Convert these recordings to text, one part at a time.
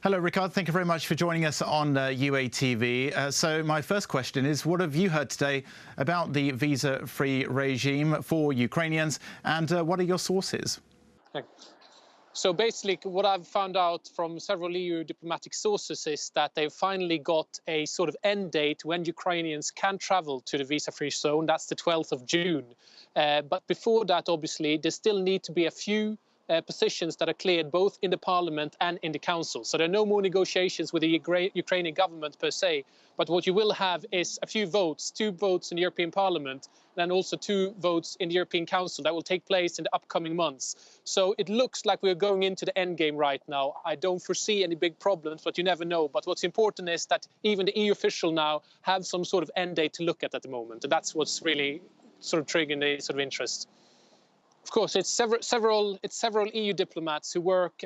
Hello, Rikard. Thank you very much for joining us on UATV. So my first question is, what have you heard today about the visa-free regime for Ukrainians, and what are your sources? So basically, what I've found out from several EU diplomatic sources is that they've finally got a sort of end date when Ukrainians can travel to the visa-free zone. That's the 12th of June. But before that, obviously, there still need to be a few positions that are cleared both in the parliament and in the council. So there are no more negotiations with the Ukrainian government per se, but what you will have is a few votes, 2 votes in the European Parliament, and also 2 votes in the European Council that will take place in the upcoming months. So it looks like we're going into the end game right now. I don't foresee any big problems, but you never know. But what's important is that even the EU official now have some sort of end date to look at the moment. And that's what's really sort of triggering the sort of interest. Of course, it's several EU diplomats who work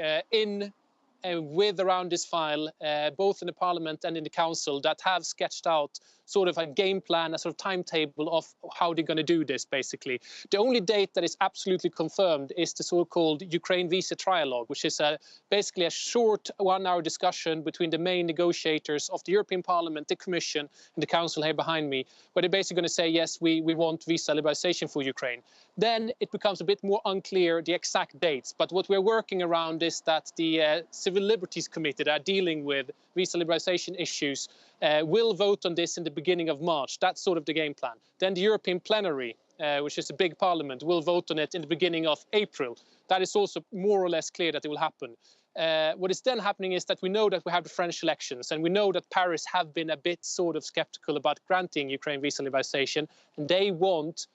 with around this file, both in the Parliament and in the Council, that have sketched out sort of a game plan, a sort of timetable of how they're going to do this, basically. The only date that is absolutely confirmed is the so-called Ukraine visa trialogue, which is basically a short 1-hour discussion between the main negotiators of the European Parliament, the Commission, and the Council here behind me, where they're basically going to say, yes, we want visa liberalization for Ukraine. Then it becomes a bit more unclear the exact dates. But what we're working around is that the Civil Liberties Committee that are dealing with visa liberalization issues will vote on this in the beginning of March. That's sort of the game plan. Then the European plenary, which is a big parliament, will vote on it in the beginning of April. That is also more or less clear that it will happen. What is then happening is that we know that we have the French elections, and we know that Paris have been a bit sort of skeptical about granting Ukraine visa liberalization, and they want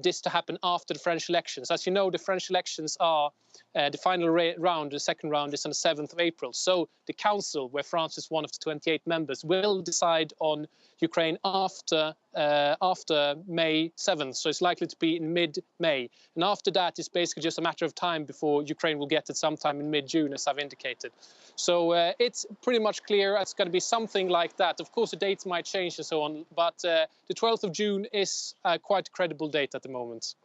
this to happen after the French elections. As you know, the French elections are the final round, the second round is on the 7th of April. So the Council, where France is one of the 28 members, will decide on Ukraine after May 7th. So it's likely to be in mid-May. And after that, it's basically just a matter of time before Ukraine will get it sometime in mid-June, as I've indicated. So it's pretty much clear it's going to be something like that. Of course, the dates might change and so on, but the 12th of June is quite a credible date at the moment.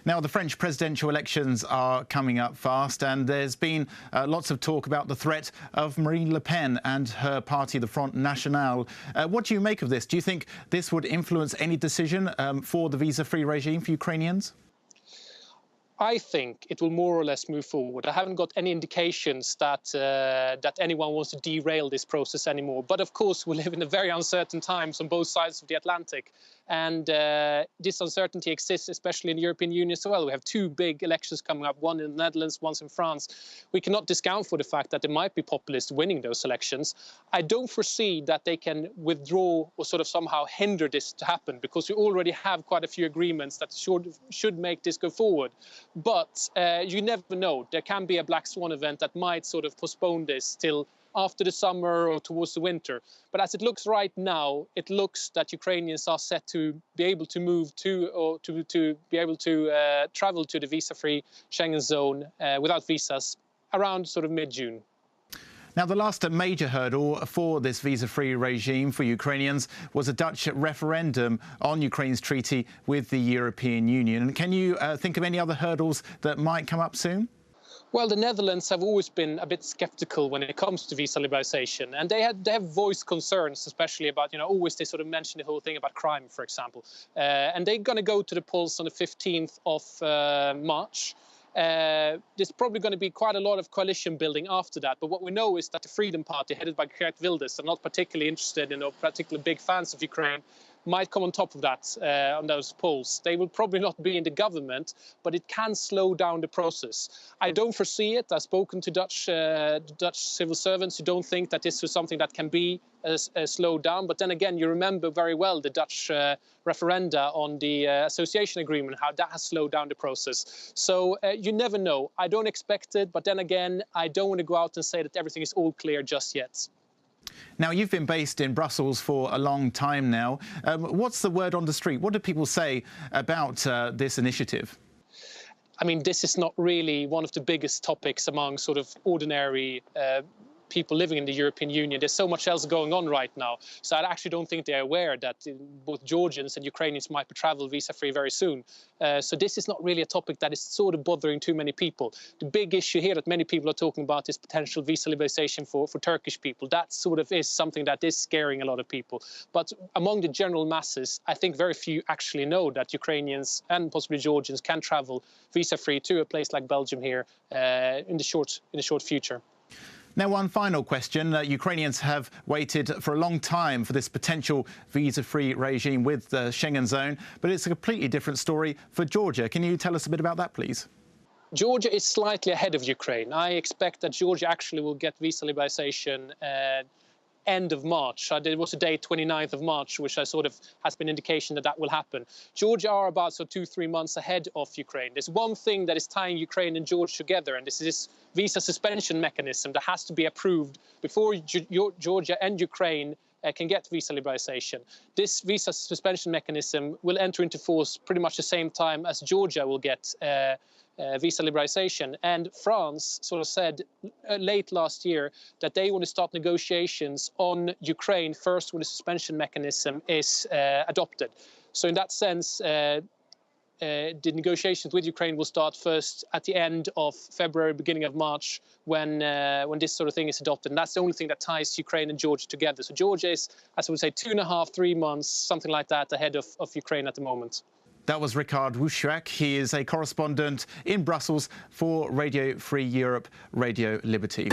Now, the French presidential elections are coming up fast, and there's been lots of talk about the threat of Marine Le Pen and her party, the Front National. What do you make of this? Do you think this would influence any decision for the visa-free regime for Ukrainians? I think it will more or less move forward. I haven't got any indications that that anyone wants to derail this process anymore. But of course, we live in a very uncertain times on both sides of the Atlantic. And this uncertainty exists, especially in the European Union as well. We have 2 big elections coming up, one in the Netherlands, one in France. We cannot discount for the fact that there might be populists winning those elections. I don't foresee that they can withdraw or sort of somehow hinder this to happen, because we already have quite a few agreements that should make this go forward. But you never know. There can be a black swan event that might sort of postpone this till after the summer or towards the winter. But as it looks right now, it looks that Ukrainians are set to be able to move to, or to be able to travel to the visa-free Schengen zone without visas around sort of mid-June. Now, the last major hurdle for this visa-free regime for Ukrainians was a Dutch referendum on Ukraine's treaty with the European Union. Can you think of any other hurdles that might come up soon? Well, the Netherlands have always been a bit skeptical when it comes to visa liberalization, and they have voiced concerns, especially about, always they sort of mention the whole thing about crime, for example. And they're going to go to the polls on the 15th of March. There's probably going to be quite a lot of coalition building after that. But what we know is that the Freedom Party, headed by Geert Wilders, are not particularly interested in or particularly big fans of Ukraine, might come on top of that on those polls. They will probably not be in the government, but it can slow down the process. I don't foresee it. I've spoken to Dutch civil servants who don't think that this is something that can be slowed down. But then again, you remember very well the Dutch referenda on the association agreement, how that has slowed down the process. So you never know. I don't expect it, but then again, I don't want to go out and say that everything is all clear just yet. Now, you've been based in Brussels for a long time now. What's the word on the street? What do people say about this initiative? I mean, this is not really one of the biggest topics among sort of ordinary people living in the European Union. There's so much else going on right now. So I actually don't think they're aware that both Georgians and Ukrainians might be travel visa-free very soon. So this is not really a topic that is sort of bothering too many people. The big issue here that many people are talking about is potential visa liberalization for Turkish people. That sort of is something that is scaring a lot of people. But among the general masses, I think very few actually know that Ukrainians and possibly Georgians can travel visa-free to a place like Belgium here in the short future. Now, one final question. Ukrainians have waited for a long time for this potential visa-free regime with the Schengen zone, but it's a completely different story for Georgia. Can you tell us a bit about that, please? Georgia is slightly ahead of Ukraine. I expect that Georgia actually will get visa liberalization end of March. There was a date, 29th of March, which I sort of has been indication that that will happen. Georgia are about 2-3 months ahead of Ukraine. There's one thing that is tying Ukraine and Georgia together, and this is this visa suspension mechanism that has to be approved before Georgia and Ukraine can get visa liberalization. This visa suspension mechanism will enter into force pretty much the same time as Georgia will get visa liberalization. And France sort of said late last year that they want to start negotiations on Ukraine first when the suspension mechanism is adopted. So in that sense, the negotiations with Ukraine will start first at the end of February, beginning of March, when this sort of thing is adopted. And that's the only thing that ties Ukraine and Georgia together. So Georgia is, as I would say, 2.5-3 months, something like that, ahead of Ukraine at the moment. That was Rikard Jozwiak. He is a correspondent in Brussels for Radio Free Europe, Radio Liberty.